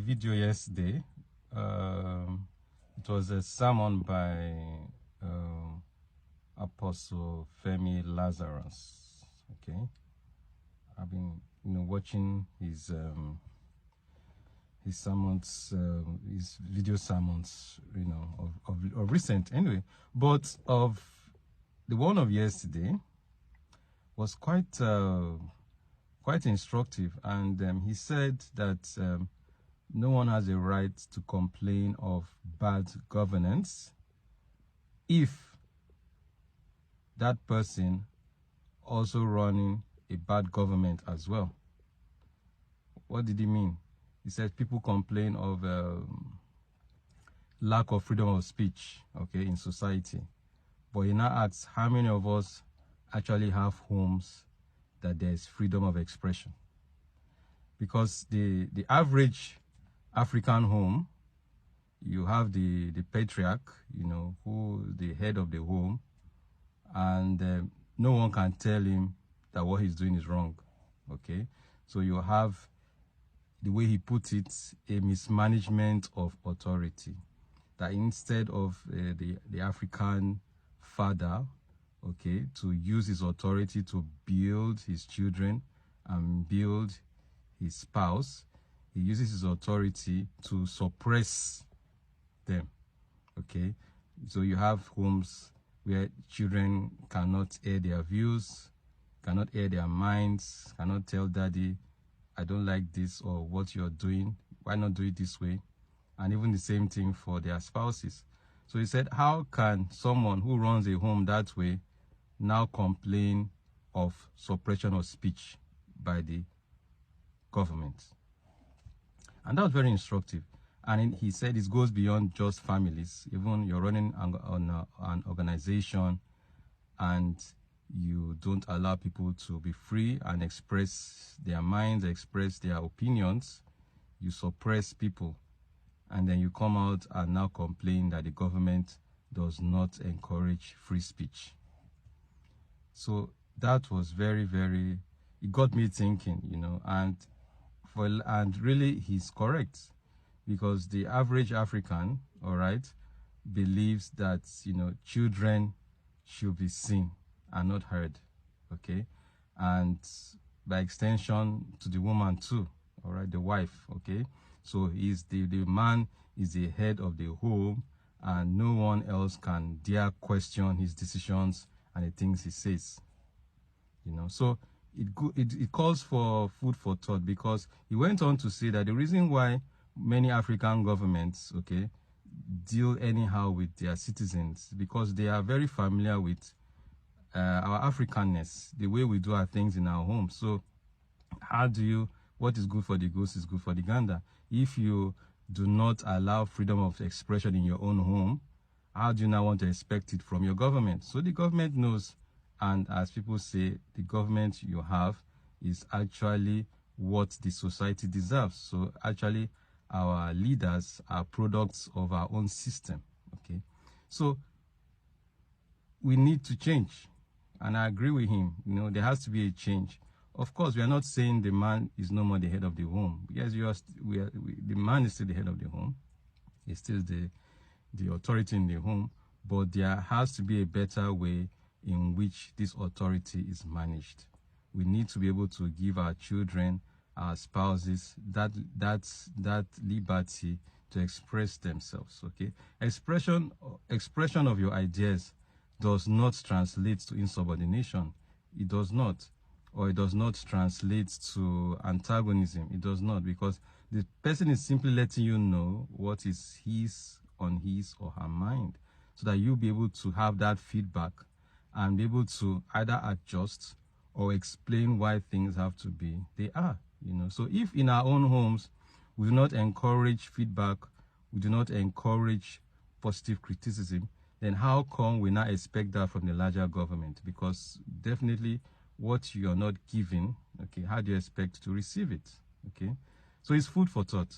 video yesterday. It was a sermon by Apostle Femi Lazarus. Okay, I've been watching his sermons, his video sermons, of recent anyway. But of the one of yesterday was quite instructive, and he said that no one has a right to complain of bad governance if that person also running a bad government as well. What did he mean? He said people complain of lack of freedom of speech, okay, in society. But he now asks, how many of us actually have homes that there's freedom of expression? Because the average African home, you have the patriarch, who the head of the home, and no one can tell him that what he's doing is wrong. Okay, so you have, the way he put it, a mismanagement of authority. That instead of the African father, okay, to use his authority to build his children and build his spouse, he uses his authority to suppress them. Okay, so you have homes where children cannot air their views, cannot air their minds, cannot tell daddy, I don't like this, or what you're doing, why not do it this way? And even the same thing for their spouses. So he said, how can someone who runs a home that way now complain of suppression of speech by the government? And that was very instructive. And he said it goes beyond just families. Even you're running an organization and you don't allow people to be free and express their minds, express their opinions, you suppress people, and then you come out and now complain that the government does not encourage free speech. So that was very, very, it got me thinking, and really he's correct, because the average African, all right, believes that, children should be seen and not heard, okay? And by extension to the woman too, all right, the wife, okay? So the man is the head of the home, and no one else can dare question his decisions and the things he says, So it calls for food for thought, because he went on to say that the reason why many African governments, okay, deal anyhow with their citizens, because they are very familiar with our Africanness, the way we do our things in our homes. So what is good for the goose is good for the gander. If you do not allow freedom of expression in your own home, how do you now want to expect it from your government? So the government knows, and as people say, the government you have is actually what the society deserves. So actually, our leaders are products of our own system, okay? So we need to change, and I agree with him. There has to be a change. Of course, we are not saying the man is no more the head of the home. Yes, the man is still the head of the home. He's still the authority in the home, but there has to be a better way in which this authority is managed. We need to be able to give our children, our spouses, that liberty to express themselves, okay? Expression of your ideas does not translate to insubordination. It does not. Or it does not translate to antagonism. It does not, because the person is simply letting you know what is on his or her mind, so that you'll be able to have that feedback and be able to either adjust or explain why things have to be they are. So if in our own homes we do not encourage feedback, we do not encourage positive criticism, then how come we now expect that from the larger government? Because definitely what you are not giving, okay, how do you expect to receive it? Okay, so it's food for thought.